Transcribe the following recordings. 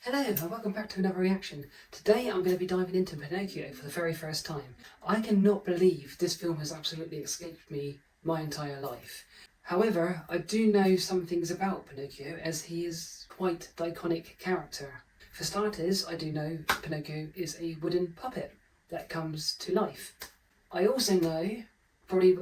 Hello and welcome back to another reaction. Today I'm going to be diving into Pinocchio for the very first time. I cannot believe this film has absolutely escaped me my entire life. However, I do know some things about Pinocchio as he is quite the iconic character. For starters, I do know Pinocchio is a wooden puppet that comes to life. I also know,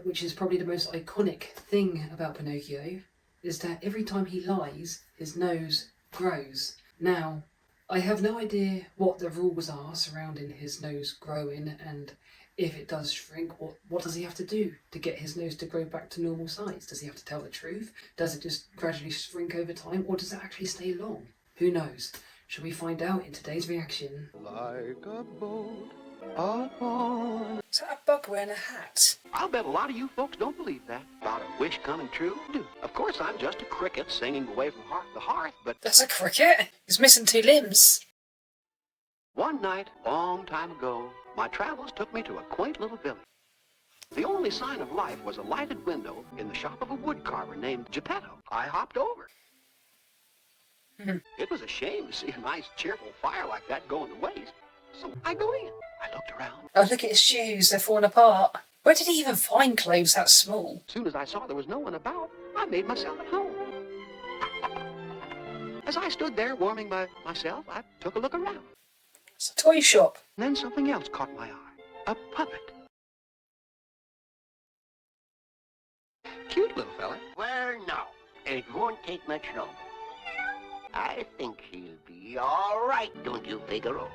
which is probably the most iconic thing about Pinocchio, is that every time he lies, his nose grows. Now, I have no idea what the rules are surrounding his nose growing, and if it does shrink, what does he have to do to get his nose to grow back to normal size? Does he have to tell the truth? Does it just gradually shrink over time, or does it actually stay long? Who knows? Shall we find out in today's reaction? Like a boat upon... Is that a bug wearing a hat? I'll bet a lot of you folks don't believe that. About a wish coming true. Of course, I'm just a cricket singing away from the hearth, but... That's a cricket? He's missing two limbs. One night, long time ago, my travels took me to a quaint little village. The only sign of life was a lighted window in the shop of a woodcarver named Geppetto. I hopped over. It was a shame to see a nice, cheerful fire like that going to waste. So I go in. I looked around. Oh, look at his shoes. They're falling apart. Where did he even find clothes that small? As soon as I saw there was no one about, I made myself at home. As I stood there warming myself, I took a look around. It's a toy shop. And then something else caught my eye. A puppet. Cute little fella. Well, no, it won't take much longer. I think he'll be all right, don't you, Figaro?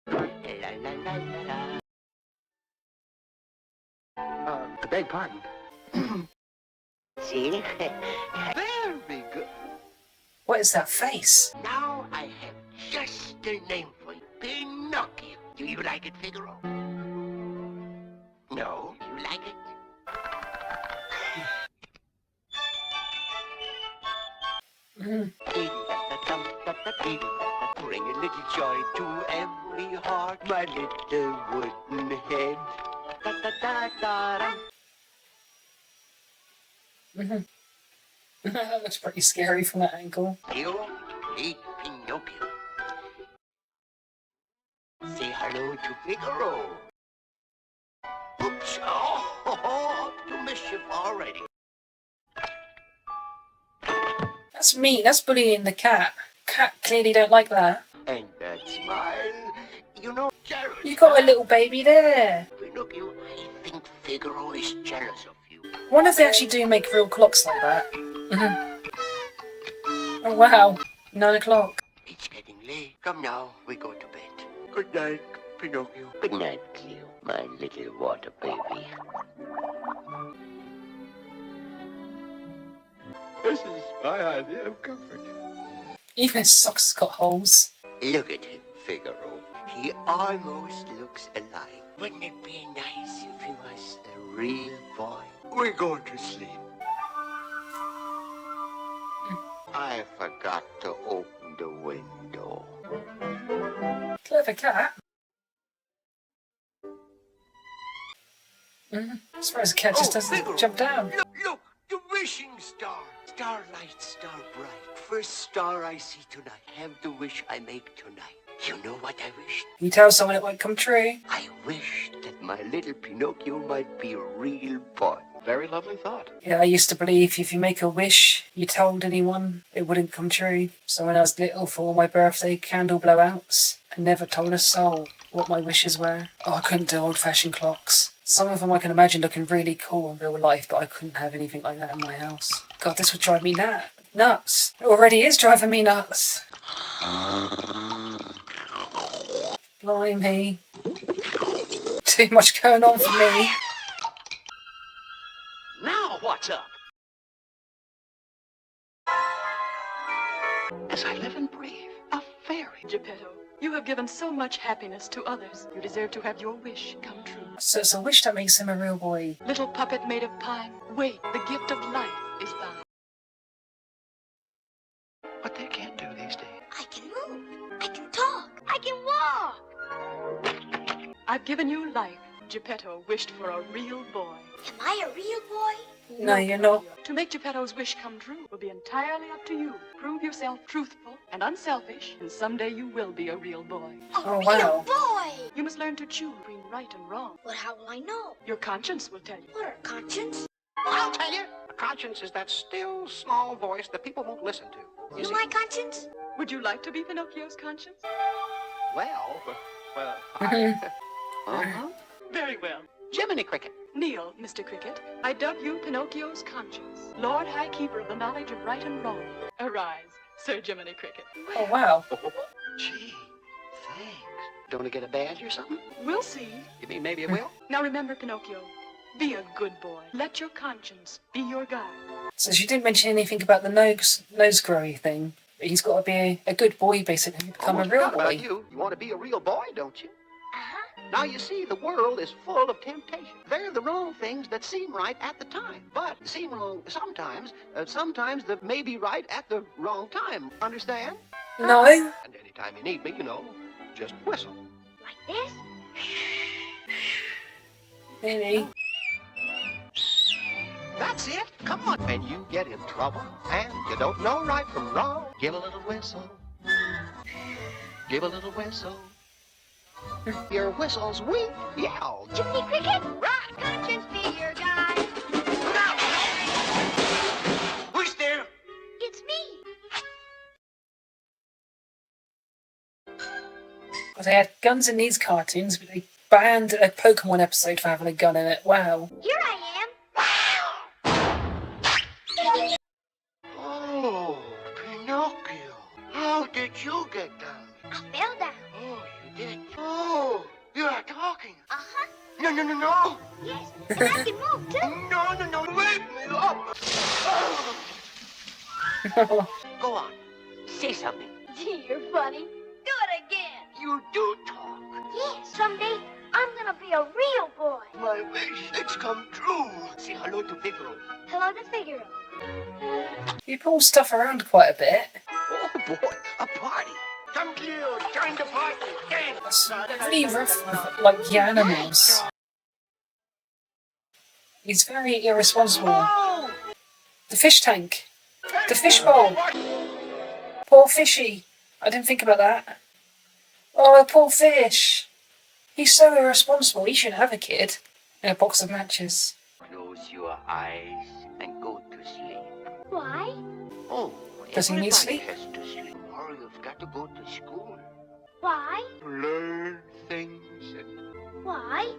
La la la la la. I beg pardon. See? Very good. What is that face? Now I have just the name for you. Pinocchio. Do you like it, Figaro? No? Do you like it? Bring a little joy to every heart, my little wooden head. Da, da, da, da, da. That looks pretty scary from that angle. You meet Pinocchio. Say hello to Figaro. Oops! Oh, up to mischief already. That's mean. That's bullying the cat. Cat clearly don't like that. And that smile, you know, jealous. You got a little baby there. Pinocchio, I think Figaro is jealous of you. I wonder if they actually do make real clocks like that. Oh wow, 9 o'clock. It's getting late. Come now, we go to bed. Good night, Pinocchio. Good night, Cleo, my little water baby. This is my idea of comfort. Even his socks got holes. Look at him, Figaro. He almost looks alive. Wouldn't it be nice if he was a real boy? We're going to sleep. I forgot to open the window. Clever cat. As far as a cat just doesn't Figaro, jump down. Look, the wishing star. Starlight, star bright. First star I see tonight. Have the wish I make tonight. You know what I wished? You tell someone it won't come true. I wished that my little Pinocchio might be a real boy. Very lovely thought. Yeah, I used to believe if you make a wish, you told anyone, it wouldn't come true. So when I was little for all my birthday candle blowouts, I never told a soul what my wishes were. Oh, I couldn't do old-fashioned clocks. Some of them I can imagine looking really cool in real life, but I couldn't have anything like that in my house. God, this would drive me nuts. It already is driving me nuts. Blimey. Too much going on for me. Now what's up? As I live and breathe, a fairy. Geppetto, you have given so much happiness to others. You deserve to have your wish come true. So it's a wish that makes him a real boy. Little puppet made of pine, wait, the gift of life is thine. What they can't do these days. I can move. I can talk. I can walk. I've given you life. Geppetto wished for a real boy. Am I a real boy? No, you're not. To make Geppetto's wish come true will be entirely up to you. Prove yourself truthful and unselfish, and someday you will be a real boy. A Oh, real wow. boy! You must learn to choose between right and wrong. But how will I know? Your conscience will tell you. What are conscience? I'll tell you. A conscience is that still, small voice that people won't listen to. You You see? my conscience? Would you like to be Pinocchio's conscience? Well, uh-huh. Very well. Jiminy Cricket. Kneel, Mr. Cricket. I dub you Pinocchio's conscience, Lord High Keeper of the knowledge of right and wrong. Arise, Sir Jiminy Cricket. Oh, wow. Gee, thanks. Don't I get a badge or something? We'll see. You mean maybe it will? Now remember, Pinocchio, be a good boy. Let your conscience be your guide. So she didn't mention anything about the nose growing thing. But he's got to be a good boy, basically, to become a Almost real forgot about boy. you. You want to be a real boy, don't you? Uh-huh. Now, you see, the world is full of temptation. They're the wrong things that seem right at the time. But seem wrong sometimes. Sometimes they may be right at the wrong time. Understand? No. And anytime you need me, just whistle. Like this? Really? That's it. Come on. When you get in trouble and you don't know right from wrong, give a little whistle. Give a little whistle. Your whistle's weak. Yell. Jiminy Cricket? Right. Conscience be your guide. Who's there? It's me. Well, they had guns in these cartoons, but they banned a Pokemon episode for having a gun in it. Wow. Here I am. Oh, Pinocchio. How did you get down? I fell down. Oh, you did. Oh, you are talking. Uh-huh. No, no, no, no. Yes. And I can move, too. No, no, no. Wake me up. Oh. Go on. Say something. Gee, you're funny. Do it again. You do talk. Yes. Someday, I'm gonna be a real boy. My wish, it's come true. Say hello to Figaro. Hello to Figaro. You pull stuff around quite a bit. Oh, boy. A party. Come clear. Join the party. Dance. That's really rough with, like, the animals. He's very irresponsible. Oh! The fish tank. The fish bowl. Poor fishy. I didn't think about that. Oh, the poor fish. He's so irresponsible. He shouldn't have a kid. And a box of matches. Close your eyes and go to sleep. Why? Oh, Does he need everybody sleep? has to sleep. Tomorrow you've got to go to school. Why? Learn things. Why?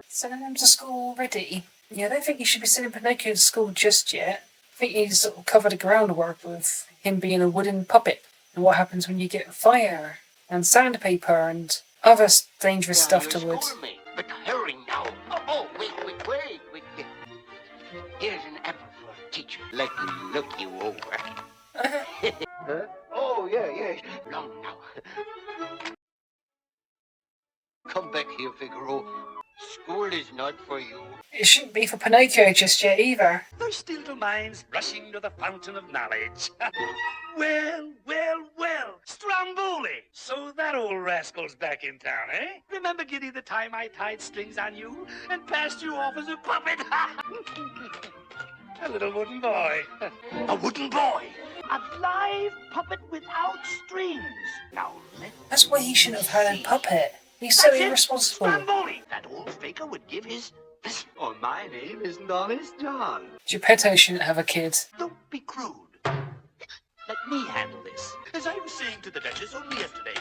Sending him to school already. Yeah, I don't think you should be sending Pinocchio to school just yet. I think he's sort of covered the groundwork with him being a wooden puppet and what happens when you get fire and sandpaper and other dangerous stuff to wood. Score me, but hurry now. Oh, wait. Here's an apple for a teacher. Let me look you over. Huh? Oh, yeah. Long now. Come back here, Figaro. School is not for you. It shouldn't be for Pinocchio just yet either. Thirsty little minds rushing to the fountain of knowledge. Well, Stromboli! So that old rascal's back in town, eh? Remember, Giddy, the time I tied strings on you and passed you off as a puppet? A little wooden boy. A wooden boy! A live puppet without strings. Now, let That's why he shouldn't have had a puppet. He's so That's it. irresponsible. Stromboli! That old faker would give his... Oh, my name isn't Honest John. Geppetto shouldn't have a kid. Don't be crude. Let me handle this. As I was saying to the Duchess only yesterday.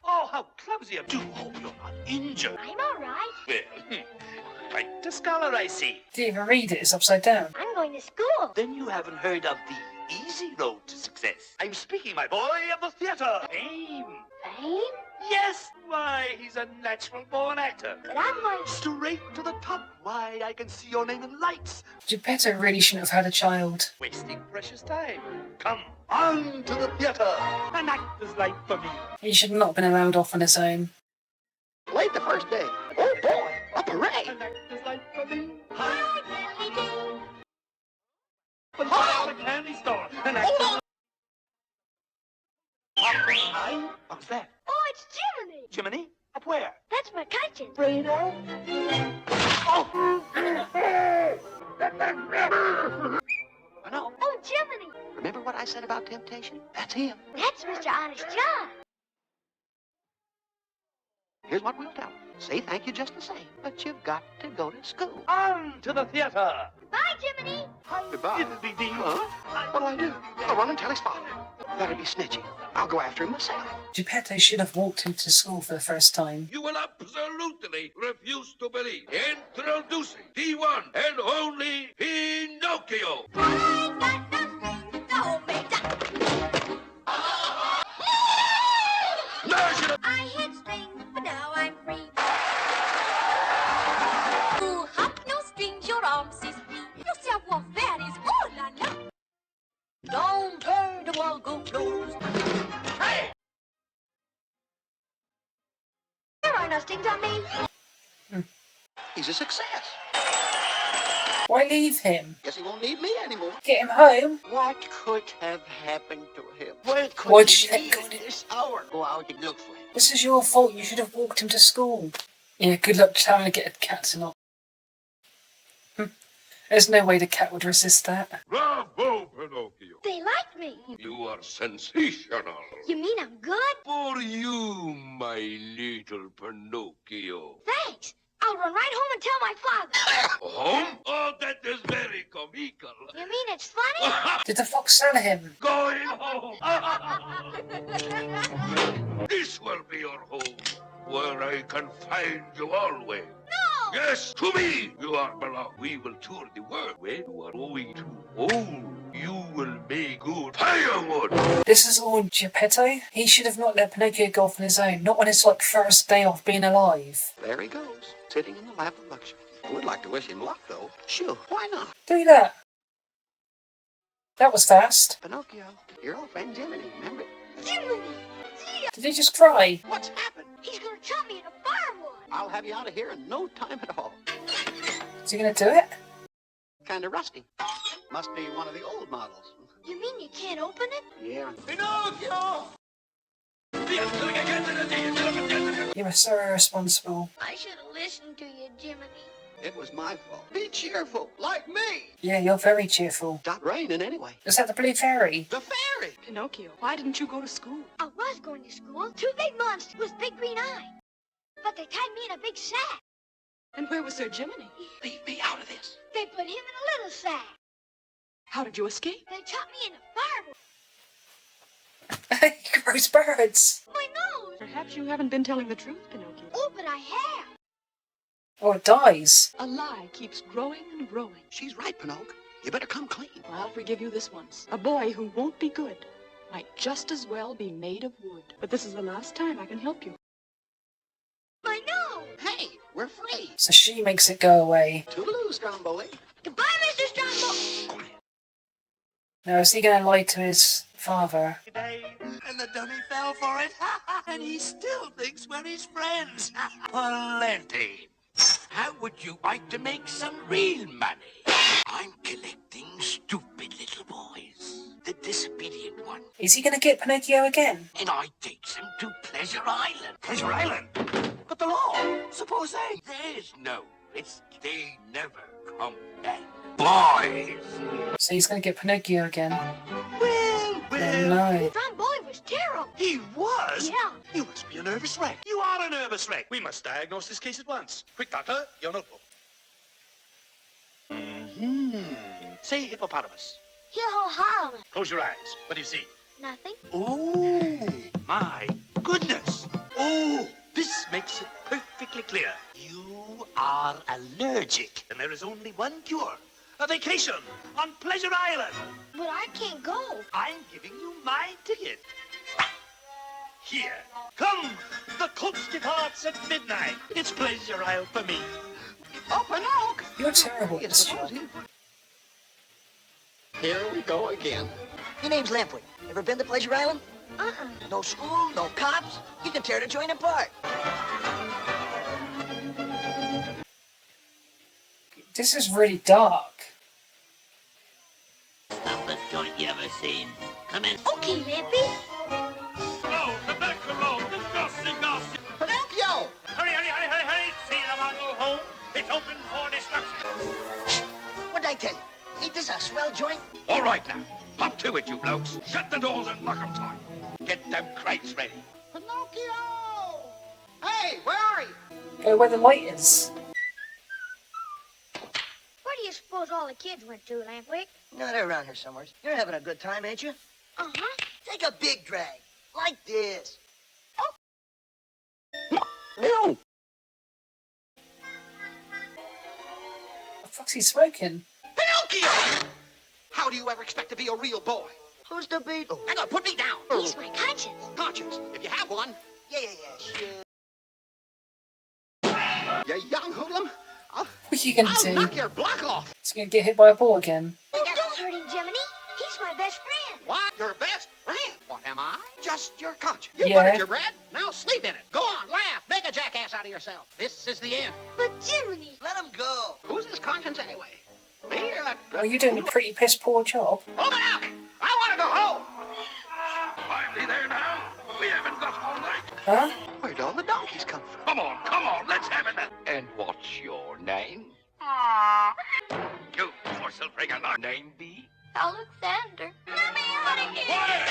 Oh, how clumsy. I do hope you're not injured. I'm all right. Well, quite a scholar, I see. Did you even read it? It's upside down. I'm going to school. Then you haven't heard of the easy road to success. I'm speaking, my boy, of the theater. Fame. Fame? Yes. Why, he's a natural-born actor. But I'm going Straight to the top. Why, I can see your name in lights. Geppetto really shouldn't have had a child. Wasting precious time. Come on to the theater. An actor's life for me. He should not have been allowed off on his own. Late the first day. Oh, boy. A parade. An actor's life for me. Inside a candy store. An actor's Hi. What's that? Oh, it's Jiminy. Jiminy? A Up where? That's McCutcheon. Fredo? Oh! No. Oh, Jiminy. Remember what I said about temptation? That's him. That's Mr. Honest John. Here's what we'll tell him. Say thank you just the same, but you've got to go to school. On to the theater. Bye, Jiminy. Goodbye. Huh? What'll I do? I'll run and tell his father. That'd be snitching. I'll go after him myself. Geppetto should have walked him to school for the first time. You will absolutely refuse to believe. Introducing the one and only Pinocchio. I ain't got nothing to hold me down. I hit strings, but now I'm free. Ooh, hop, no strings, your arms is free. You savoir faire is oh la la. Don't turn the wall go closed. Hey! There are no strings on me. He's a success. Why leave him? Guess he won't need me anymore. Get him home. What could have happened to him? Where could Why'd he you let be go at of it? this hour? Go out and look for him. This is your fault. You should have walked him to school. Yeah, good luck trying to get a cat to not. There's no way the cat would resist that. Bravo, Pinocchio. They like me. You are sensational. You mean I'm good? For you, my little Pinocchio. Thanks. I'll run right home and tell my father. Home? Oh, that is very comical. You mean it's funny? Did the fox sell him? Going home. This will be your home, where I can find you always. No! Yes, to me you are belong. We will tour the world. When you are going to old, you will make good firewood. This is all Geppetto. He should have not let Pinocchio go off on his own. Not on his first day off being alive. There he goes, sitting in the lap of luxury. I would like to wish him luck, though. Sure, why not? Do that. That was fast. Pinocchio, your old friend Jiminy, remember? Jiminy! Did he just cry? What's happened? He's gonna chop me in a firewood. I'll have you out of here in no time at all. Is he going to do it? Kinda rusty. Must be one of the old models. You mean you can't open it? Yeah. Pinocchio! You were so irresponsible. I should have listened to you, Jiminy. It was my fault. Be cheerful, like me. Yeah, you're very cheerful. Stopped raining anyway. Is that the blue fairy? The fairy! Pinocchio, why didn't you go to school? I was going to school. Two big monsters with big green eyes. But they tied me in a big sack. And where was Sir Jiminy? Leave me out of this. They put him in a little sack. How did you escape? They chopped me in a firewood. He grows birds. My nose! Perhaps you haven't been telling the truth, Pinocchio. Oh, but I have. Or it dies. A lie keeps growing and growing. She's right, Pinocchio. You better come clean. I'll forgive you this once. A boy who won't be good might just as well be made of wood. But this is the last time I can help you. My nose! Hey, we're free. So she makes it go away. Toodaloo, Stromboli. Goodbye, Mr. Strongbow. Now, is he going to lie to his father? And the dummy fell for it. And he still thinks we're his friends. Plenty. How would you like to make some real money? I'm collecting stupid little boys. The disobedient one. Is he going to get Pinocchio again? And I takes them to Pleasure Island. Pleasure Island? But the law. Suppose they... There's no risk. They never come back. Boys! So he's going to get Pinocchio again. Well, Oh no. Strongboy was terrible. He was? Yeah. You must be a nervous wreck. You are a nervous wreck. We must diagnose this case at once. Quick, doctor, your notebook. Say hippopotamus. Hill-ho-hollum. Close your eyes. What do you see? Nothing. Oh, my goodness. Oh, this makes it perfectly clear. You are allergic. And there is only one cure. A vacation on Pleasure Island. But I can't go. I'm giving you my ticket. Here. Come. The coach departs at midnight. It's Pleasure Isle for me. Oh, Pinocchio! You're terrible at this job. Here we go again. Your name's Lampwood. Ever been to Pleasure Island? No school, no cops. You can tear the joint apart. This is really dark. Toughest joint you ever seen. Come in. Okay, Lampy. Oh, the back alone, disgusting, Pinocchio! All right now. Hop to it, you blokes. Shut the doors and lock 'em tight. Get them crates ready. Pinocchio! Hey, where are you? Go where the light is. Where do you suppose all the kids went to, Lampwick? No, they're around here somewhere. You're having a good time, ain't you? Uh-huh. Take a big drag. Like this. No! The fuck's he smoking? Pinocchio! How do you ever expect to be a real boy? Who's the beetle? Hang on, put me down. He's my conscience. Conscience, if you have one. Yeah, sure. You young hoodlum. What are you gonna I'll do? knock your block off. He's gonna get hit by a ball again. Oh, don't hurt him, Jiminy. He's my best friend. What? Your best friend? What am I? Just your conscience. You Yeah. buttered your bread. Now sleep in it. Go on, laugh. Make a jackass out of yourself. This is the end. But Jiminy. Let him go. Who's this conscience anyway? Me or that... Well, you're doing a pretty piss poor job. Open up! I want to go home. Finally there now. We haven't got all night. Huh? Where'd all the donkeys come from? Come on, let's have it. And what's your name? You morsel bringer, our name be? Alexander. Let me out of here. Quiet!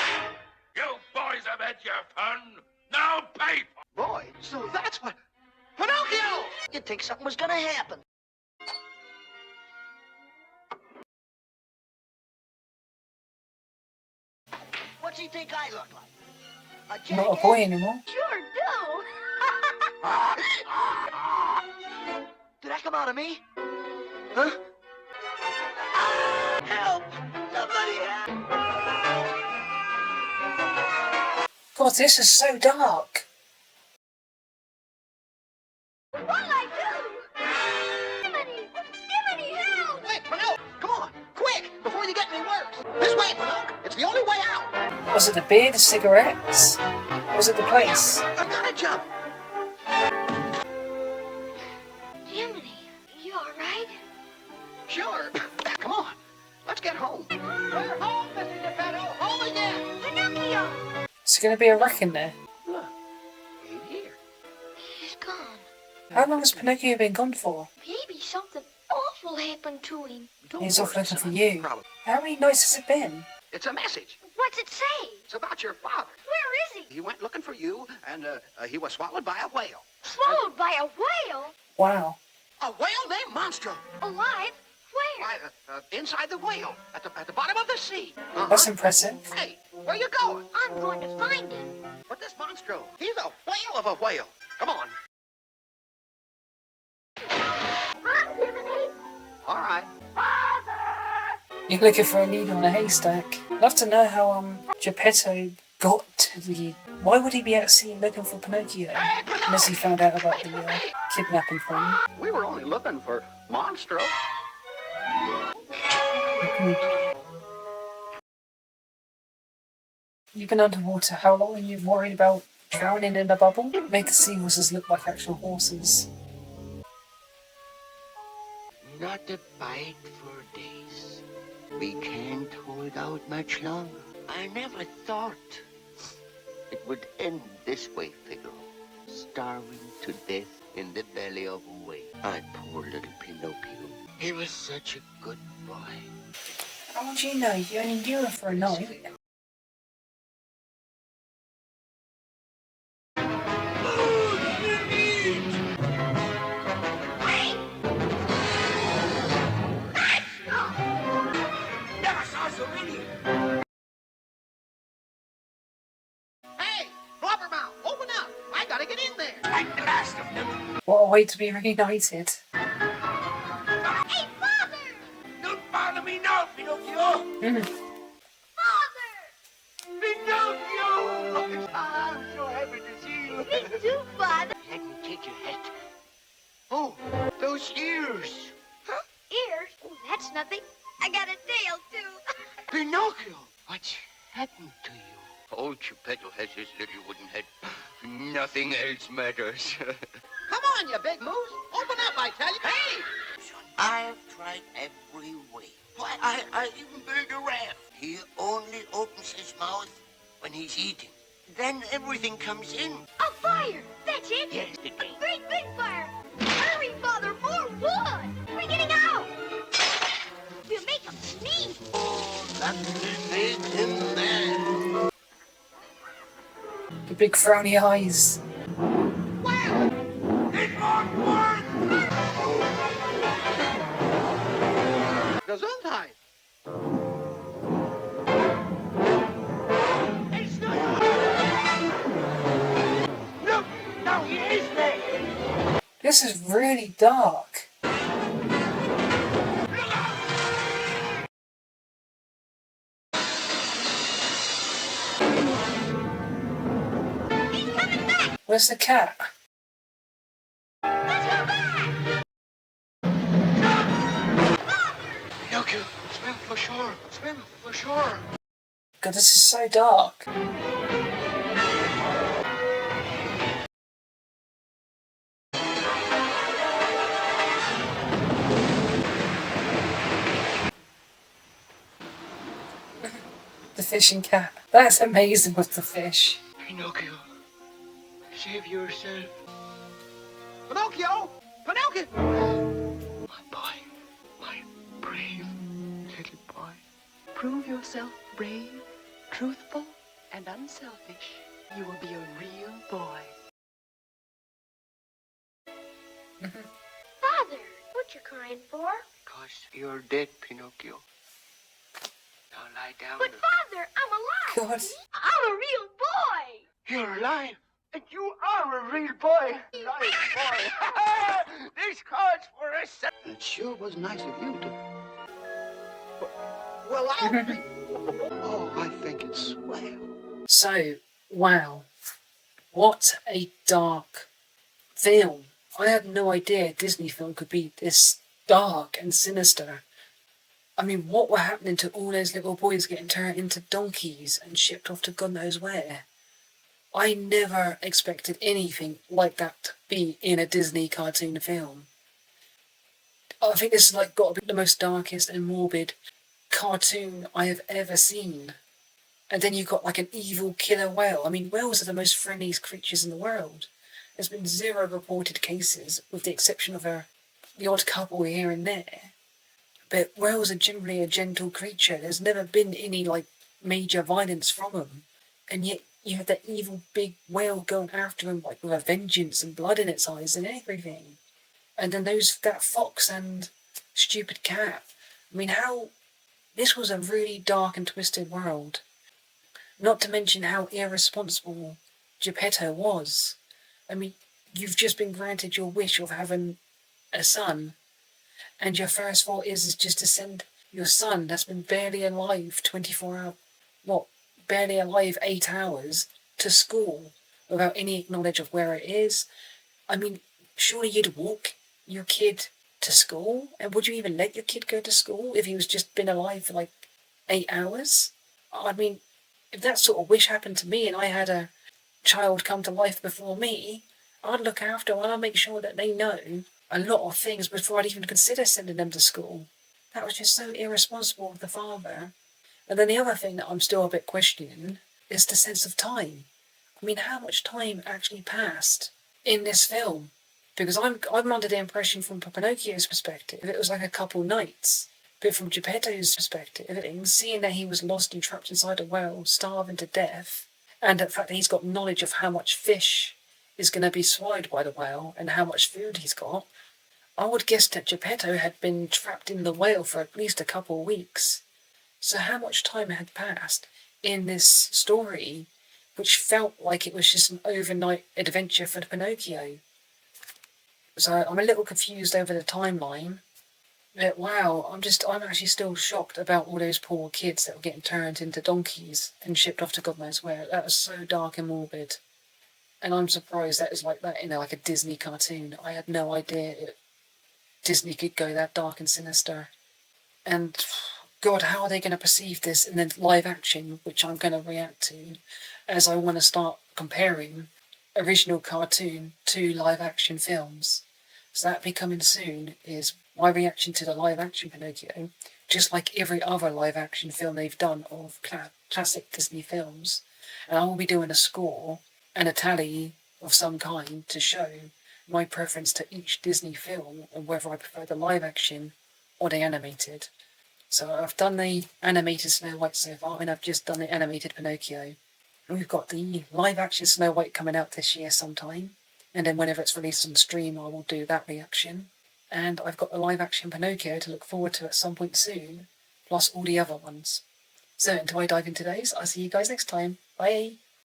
You boys have had your fun. Now pay for Boy, so that's what... Pinocchio! You'd think something was gonna happen. What's he think I look like? A Not a jackass? boy anymore. Sure do. Did that come out of me? Huh? Help! Somebody help! God, this is so dark. What'll I do? Jiminy! Jiminy, help! Wait, Pinocchio! Come on, quick, before you get any worse. This way, Pinocchio. It's the only way out. Was it the beer, the cigarettes? Or was it the place? I gotta jump. Jiminy, you all right? Sure. Come on. Let's get home. We're home, Mr. Geppetto. Home again. Pinocchio! Is there going to be a wreck in there? Look, ain't here. He's gone. How long has Pinocchio been gone for? Maybe something awful happened to him. Don't He's off worry, looking for son. you. Probably. How many nights has it been? It's a message. What's it say? It's about your father. Where is he? He went looking for you, and he was swallowed by a whale. Swallowed by a whale? Wow. A whale named Monstro. Alive? Where? Why, inside the whale, at the bottom of the sea. That's impressive. Hey, where you going? I'm going to find him. But this Monstro, he's a whale of a whale. Come on. Run, Jiminy! All right. You're looking for a needle in a haystack. I'd love to know how Geppetto got to the... Why would he be out sea looking for Pinocchio? Unless he found out about the kidnapping thing. We were only looking for Monstro. You've been underwater how long? Are you worried about drowning in a bubble? Make the seahorses look like actual horses. Not a bite for days. We can't hold out much longer. I never thought it would end this way, Figaro. Starving to death in the belly of a whale. My poor little Pinocchio. He was such a good boy. How would you know? You only knew her for a night. Never saw so many. Hey, Blubbermouth, open up. I gotta get in there. I'm the last of them. What a way to be reunited. Hey, Father! Don't bother me now, Pinocchio! Father! Pinocchio! I'm so happy to see you. Me too, Father. Let me take your hat. Oh, those ears. Ears? Oh, that's nothing. I got a tail, too. Pinocchio, what's happened to you? Oh, Geppetto has his little wooden head. Nothing else matters. Come on, you big moose. Open up, I tell you. Hey! I've tried every way. Why, I even built a raft. He only opens his mouth when he's eating. Then everything comes in. A fire! That's it! Yes, the A game. great big fire! Hurry, Father, more wood! We're getting out! We'll make them sneeze! Oh, Activating man. The big frowny eyes. Gesundheit. Look, now he is there. This is really dark. Where's the cat? Pinocchio, swim for shore. Swim for shore. God, this is so dark. The fishing cat. That's amazing with the fish. Pinocchio, save yourself. Pinocchio! Pinocchio! My boy, my brave little boy. Prove yourself brave, truthful, and unselfish. You will be a real boy. Father, what you crying for? Because you're dead, Pinocchio. Now lie down. But Father, I'm alive. God. I'm a real boy. You're alive. And you are a real boy. Nice boy. This calls for a set. It sure was nice of you to... Well, I... Oh, I think it's swell. So, wow. What a dark film. I had no idea a Disney film could be this dark and sinister. I mean, what were happening to all those little boys getting turned into donkeys and shipped off to God knows where? I never expected anything like that to be in a Disney cartoon film. I think this has got to be the most darkest and morbid cartoon I have ever seen. And then you've got an evil killer whale. I mean, whales are the most friendliest creatures in the world. There's been 0 reported cases, with the exception of the odd couple here and there. But whales are generally a gentle creature. There's never been any major violence from them. And yet you have that evil big whale going after him with a vengeance and blood in its eyes and everything. And then that fox and stupid cat. I mean, this was a really dark and twisted world. Not to mention how irresponsible Geppetto was. I mean, you've just been granted your wish of having a son, and your first thought is just to send your son that's been barely alive 24 hours, barely alive 8 hours, to school without any knowledge of where it is. I mean, surely you'd walk your kid to school? And would you even let your kid go to school if he was just been alive for 8 hours? I mean, if that sort of wish happened to me and I had a child come to life before me, I'd look after them and I'd make sure that they know a lot of things before I'd even consider sending them to school. That was just so irresponsible of the father. And then the other thing that I'm still a bit questioning is the sense of time. I mean, how much time actually passed in this film? Because I'm under the impression from Pinocchio's perspective, it was a couple nights. But from Geppetto's perspective, seeing that he was lost and trapped inside a whale, starving to death, and the fact that he's got knowledge of how much fish is going to be swallowed by the whale and how much food he's got, I would guess that Geppetto had been trapped in the whale for at least a couple of weeks. So how much time had passed in this story, which felt like it was just an overnight adventure for Pinocchio? So I'm a little confused over the timeline. But wow, I'm actually still shocked about all those poor kids that were getting turned into donkeys and shipped off to God knows where. That was so dark and morbid. And I'm surprised that is like that in a Disney cartoon. I had no idea Disney could go that dark and sinister. And God, how are they going to perceive this in the live action, which I'm going to react to, as I want to start comparing original cartoon to live action films. So that'll be coming soon, is my reaction to the live action Pinocchio, just like every other live action film they've done of classic Disney films. And I will be doing a score and a tally of some kind to show my preference to each Disney film and whether I prefer the live action or the animated. So I've done the animated Snow White so far, and I've just done the animated Pinocchio. And we've got the live-action Snow White coming out this year sometime, and then whenever it's released on stream I will do that reaction. And I've got the live-action Pinocchio to look forward to at some point soon, plus all the other ones. So until I dive into those, I'll see you guys next time. Bye!